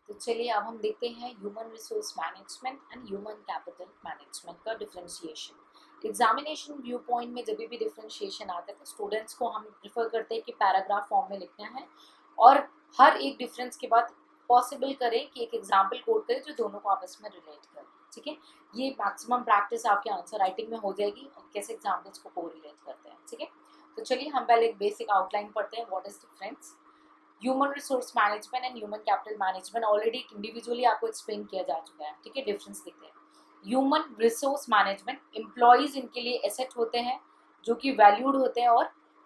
तो चलिए अब हम देखते हैं human resource management and human capital management का डिफरेंशिएशन। एग्जामिनेशन व्यू पॉइंट में जब भी डिफरेंशिएशन आता है तो स्टूडेंट्स को हम प्रिफर करते हैं कि पैराग्राफ फॉर्म में लिखना है और हर एक डिफरेंस के बाद पॉसिबल करें कि एक एग्जाम्पल कोड करें जो दोनों को आपस में रिलेट करें। ठीक है, ये मैक्सिमम प्रैक्टिस आपके आंसर राइटिंग में हो जाएगी और कैसे एग्जाम्पल्स को को रिलेट करते हैं। ठीक है, तो चलिए हम पहले एक बेसिक आउटलाइन पढ़ते हैं। What is difference? Human resource management and human capital management already individually आपको एक्सप्लेन किया जा चुका है। ठीक है, डिफरेंस देखते हैं। ह्यूमन रिसोर्स मैनेजमेंट, एम्प्लॉयज इनके लिए एसेट होते हैं जो कि वैल्यूड होते हैं और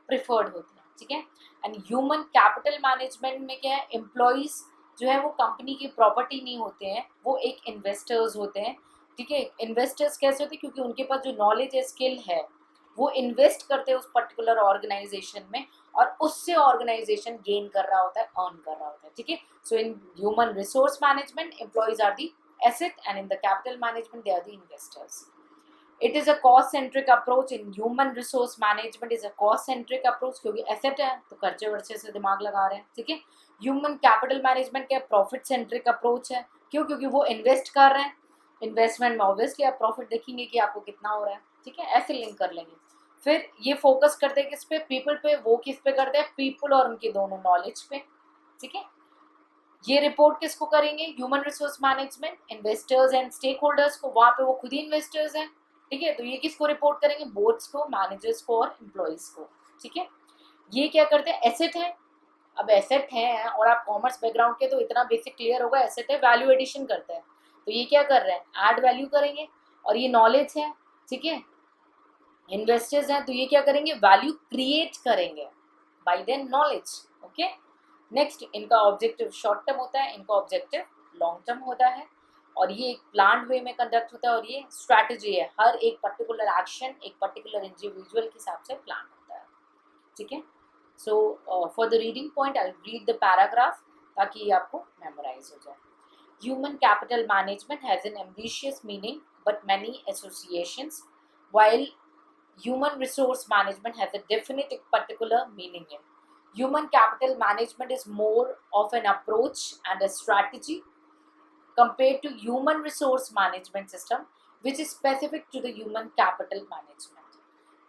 प्रिफर्ड होते हैं। ठीक है, एंड ह्यूमन कैपिटल मैनेजमेंट में क्या है, एम्प्लॉयज जो है वो कंपनी की प्रॉपर्टी नहीं होते हैं, वो एक इन्वेस्टर्स होते हैं। ठीक है, इन्वेस्टर्स कैसे होते हैं? क्योंकि उनके पास जो नॉलेज है, स्किल है, वो इन्वेस्ट करते हैं उस पर्टिकुलर ऑर्गेनाइजेशन में और उससे ऑर्गेनाइजेशन गेन कर रहा होता है, अर्न कर रहा होता है। ठीक है, so in human resource management employees are the asset and in the capital management they are the investors. It is a cost centric approach. In human resource management is a cost centric approach क्योंकि asset है तो खर्चे वर्चे से दिमाग लगा रहे हैं। ठीक है, ह्यूमन कैपिटल मैनेजमेंट क्या प्रॉफिट सेंट्रिक अप्रोच है। क्यों? क्योंकि वो इन्वेस्ट कर रहे हैं, इन्वेस्टमेंट में ऑब्वियसली आप प्रॉफिट देखेंगे कि आपको कितना हो रहा है। ठीक है, ऐसे लिंक कर लेंगे। फिर ये फोकस करते हैं किस पे? पीपल पे। वो किस पे करते हैं? पीपल और उनके दोनों नॉलेज पे। ठीक है, ये रिपोर्ट किसको करेंगे? Human resource management investors and stakeholders को। वहां पे वो खुद ही इन्वेस्टर्स हैं। ठीक है, तो ये किसको रिपोर्ट करेंगे? बोर्ड्स को, मैनेजर्स को और एम्प्लॉयज को। ठीक है, ये क्या करते हैं? एसेट है। अब एसेट है और आप कॉमर्स बैकग्राउंड के तो इतना बेसिक क्लियर होगा, एसेट है, वैल्यू एडिशन करते हैं। तो ये क्या कर रहे हैं? ऐड वैल्यू करेंगे। और ये नॉलेज है। ठीक है, इन्वेस्टर्स हैं तो ये क्या करेंगे? वैल्यू क्रिएट करेंगे bye their knowledge. Okay, next इनका ऑब्जेक्टिव शॉर्ट टर्म होता है, इनका ऑब्जेक्टिव लॉन्ग टर्म होता है और ये एक प्लान वे में कंडक्ट होता है और ये स्ट्रैटेजी है। हर एक पर्टिकुलर एक्शन एक पर्टिकुलर इंडिविजुअल के हिसाब से प्लान होता है। ठीक है, so for the reading point I read the paragraph ताकि ये आपको मेमोराइज हो जाए। Human capital management has an ambitious meaning but many associations while human resource management has a definite particular meaning in. Human capital management is more of an approach and a strategy compared to human resource management system which is specific to the human capital management.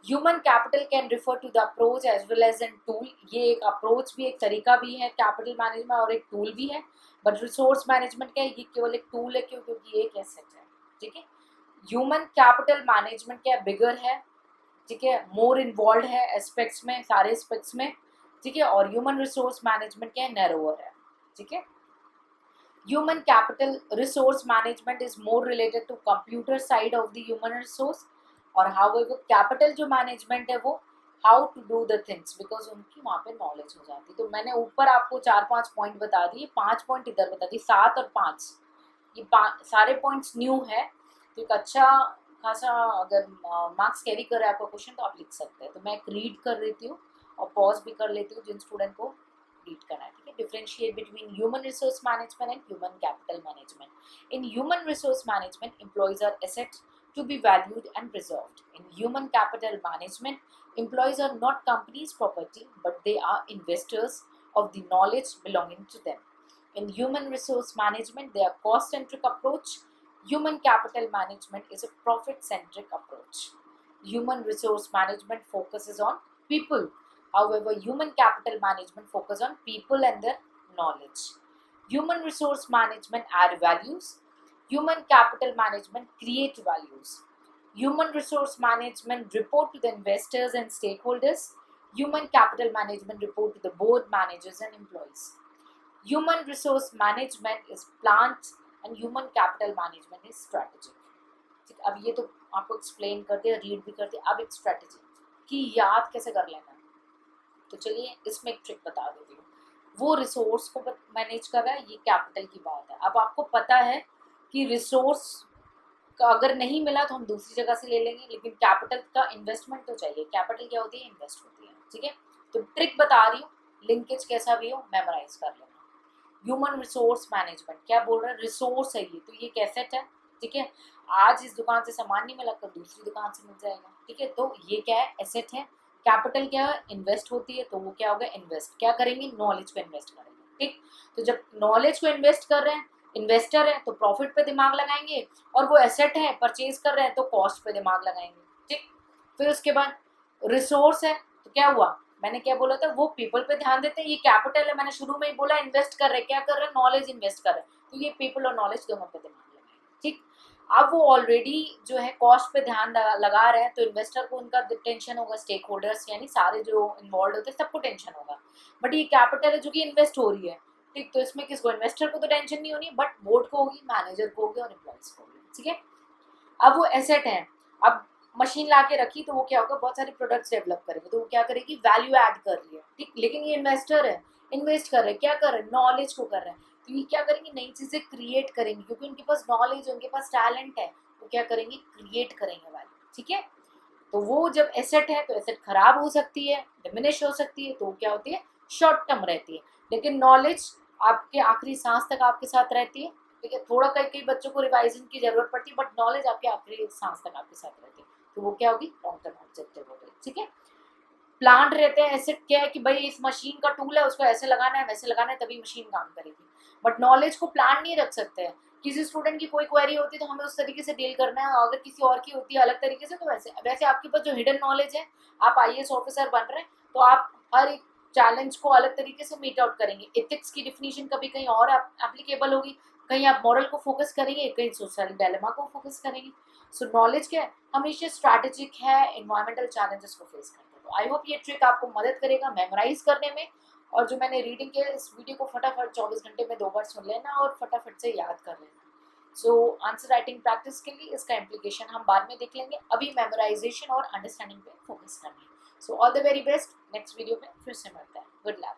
Human capital can refer to the approach as well as a tool. ये एक approach भी, एक तरीका भी है capital management और एक tool भी है। but resource management क्या है? ये केवल एक tool है क्योंकि ये एक asset है। ठीक है, ह्यूमन कैपिटल मैनेजमेंट क्या बिगर है। ठीक है, मोर इन्वॉल्व है एस्पेक्ट्स में, सारे एस्पेक्ट्स में। ठीक है, और ह्यूमन रिसोर्स मैनेजमेंट क्या है? नैरोअर है। ठीक है, human capital resource management is more related to computer side of the human resource और हाउएवर कैपिटल जो मैनेजमेंट है वो how to do the things because उनकी वहाँ पे नॉलेज हो जाती है। तो मैंने ऊपर आपको 4-5 पॉइंट बता दिए, 5 पॉइंट इधर बता दिए, 7 और 5 ये सारे पॉइंट्स न्यू है। तो एक अच्छा खासा अगर मार्क्स कैरी कर रहा है आपका क्वेश्चन तो आप लिख सकते हैं। तो मैं एक रीड कर देती हूँ और पॉज भी कर लेती हूँ जिन स्टूडेंट को रीड करना है। ठीक है, differentiate between human resource management and human capital management. In human resource management employees are asset to be valued and preserved. In human capital management, employees are not company's property, but they are investors of the knowledge belonging to them. In human resource management, they are cost-centric approach. Human capital management is a profit-centric approach. Human resource management focuses on people. However, human capital management focuses on people and their knowledge. Human resource management add values. Human capital management create values. Human resource management report to the investors and stakeholders. Human capital management report to the board, managers and employees. Human resource management is planned and human capital management is strategic. ठीक, अब ये तो आपको explain करते हैं, read भी करते हैं। अब एक स्ट्रेटेजी की याद कैसे कर लेना है, तो चलिए इसमें एक ट्रिक बता देती हूँ। वो रिसोर्स को मैनेज कर रहा है, ये कैपिटल की बात है। अब आपको पता है कि रिसोर्स का अगर नहीं मिला तो हम दूसरी जगह से ले लेंगे, लेकिन कैपिटल का इन्वेस्टमेंट तो चाहिए। कैपिटल क्या होती है? इन्वेस्ट होती है। ठीक है, तो ट्रिक बता रही हूँ, लिंकेज कैसा भी हो मेमोराइज कर लेना। ह्यूमन रिसोर्स मैनेजमेंट क्या बोल रहा है? रिसोर्स है ये, तो ये कैसेट है। ठीक है, आज इस दुकान से सामान नहीं मिला, कल दूसरी दुकान से मिल जाएगा। ठीक है, तो ये क्या है? एसेट है। कैपिटल क्या है? इन्वेस्ट होती है, तो वो क्या होगा? इन्वेस्ट क्या करेंगे? नॉलेज पे इन्वेस्ट करेंगे। ठीक। तो जब नॉलेज को इन्वेस्ट कर रहे हैं, इन्वेस्टर है तो प्रॉफिट पे दिमाग लगाएंगे, और वो एसेट है परचेज कर रहे हैं तो कॉस्ट पे दिमाग लगाएंगे, ठीक। फिर उसके बाद रिसोर्स है तो क्या हुआ, मैंने क्या बोला था, वो पीपल पे ध्यान देते हैं, ये कैपिटल है, मैंने शुरू में ही बोला इन्वेस्ट कर रहे, क्या कर रहे हैं, नॉलेज इन्वेस्ट कर रहे हैं, तो ये पीपल और नॉलेज दोनों पे दिमाग लगाएंगे, ठीक। अब वो ऑलरेडी जो है कॉस्ट पे ध्यान लगा रहे हैं, तो इन्वेस्टर को उनका टेंशन होगा, स्टेक होल्डर्स यानी सारे जो इन्वॉल्व होते हैं सबको टेंशन होगा, बट ये कैपिटल है जो कि इन्वेस्ट हो रही है, ठीक। तो इसमें किसको, इन्वेस्टर को तो टेंशन नहीं होनी, बट बोर्ड को होगी, मैनेजर को होगी और एम्प्लॉइज को होगी, ठीक है। अब वो एसेट है, अब मशीन ला के रखी तो वो क्या होगा, बहुत सारे प्रोडक्ट्स डेवलप करेंगे, तो वो क्या करेगी, वैल्यू ऐड कर रही है, ठीक। लेकिन ये इन्वेस्टर है, इन्वेस्ट कर रहे हैं, क्या कर रहे हैं, नॉलेज को कर रहे हैं, तो ये क्या करेंगे, नई चीजें क्रिएट करेंगे, क्योंकि उनके पास नॉलेज है, उनके पास टैलेंट है, वो क्या करेंगे, क्रिएट करेंगे वैल्यू, ठीक है। तो वो जब एसेट है तो एसेट खराब हो सकती है, डिमिनिश हो सकती है, तो वो क्या होती है, शॉर्ट टर्म रहती है, लेकिन नॉलेज आपके आखिरी सांस तक आपके साथ रहती है, ठीक है। थोड़ा कई कई बच्चों को रिवाइजन की जरूरत पड़ती है, बट नॉलेज आपके आखिरी सांस तक आपके साथ रहती है, तो वो क्या होगी, लॉन्ग टर्म ऑब्जेक्टिव हो गई, ठीक है। प्लांट रहते हैं, एसेट क्या है कि भाई इस मशीन का टूल है, उसको ऐसे लगाना है वैसे लगाना है तभी मशीन काम करेगी, बट नॉलेज को प्लान नहीं रख सकते हैं, किसी स्टूडेंट की कोई क्वेरी होती है तो हमें उस तरीके से डील करना है, अगर किसी और की होती है अलग तरीके से, तो वैसे वैसे आपके पास जो हिडन नॉलेज है, आप आईएएस ऑफिसर बन रहे हैं तो आप हर एक चैलेंज को अलग तरीके से मीट आउट करेंगे, एथिक्स की डिफिनीशन कभी कहीं और एप्लीकेबल होगी, कहीं आप मॉरल को फोकस करेंगे, कहीं सोशल डायलेमा को फोकस करेंगे। सो नॉलेज क्या है, हमेशा स्ट्रैटेजिक है एनवायरमेंटल चैलेंजेस को फेस करने में। तो आई होप ये ट्रिक आपको मदद करेगा मेमोराइज करने में, और जो मैंने रीडिंग किया इस वीडियो को फटाफट 24 घंटे में 2 बार सुन लेना और फटाफट से याद कर लेना। सो आंसर राइटिंग प्रैक्टिस के लिए इसका इम्प्लीकेशन हम बाद में देख लेंगे, अभी मेमोराइजेशन और अंडरस्टैंडिंग पे फोकस करना है। So all the very best, next video में फिर से मिलते हैं, गुड लक।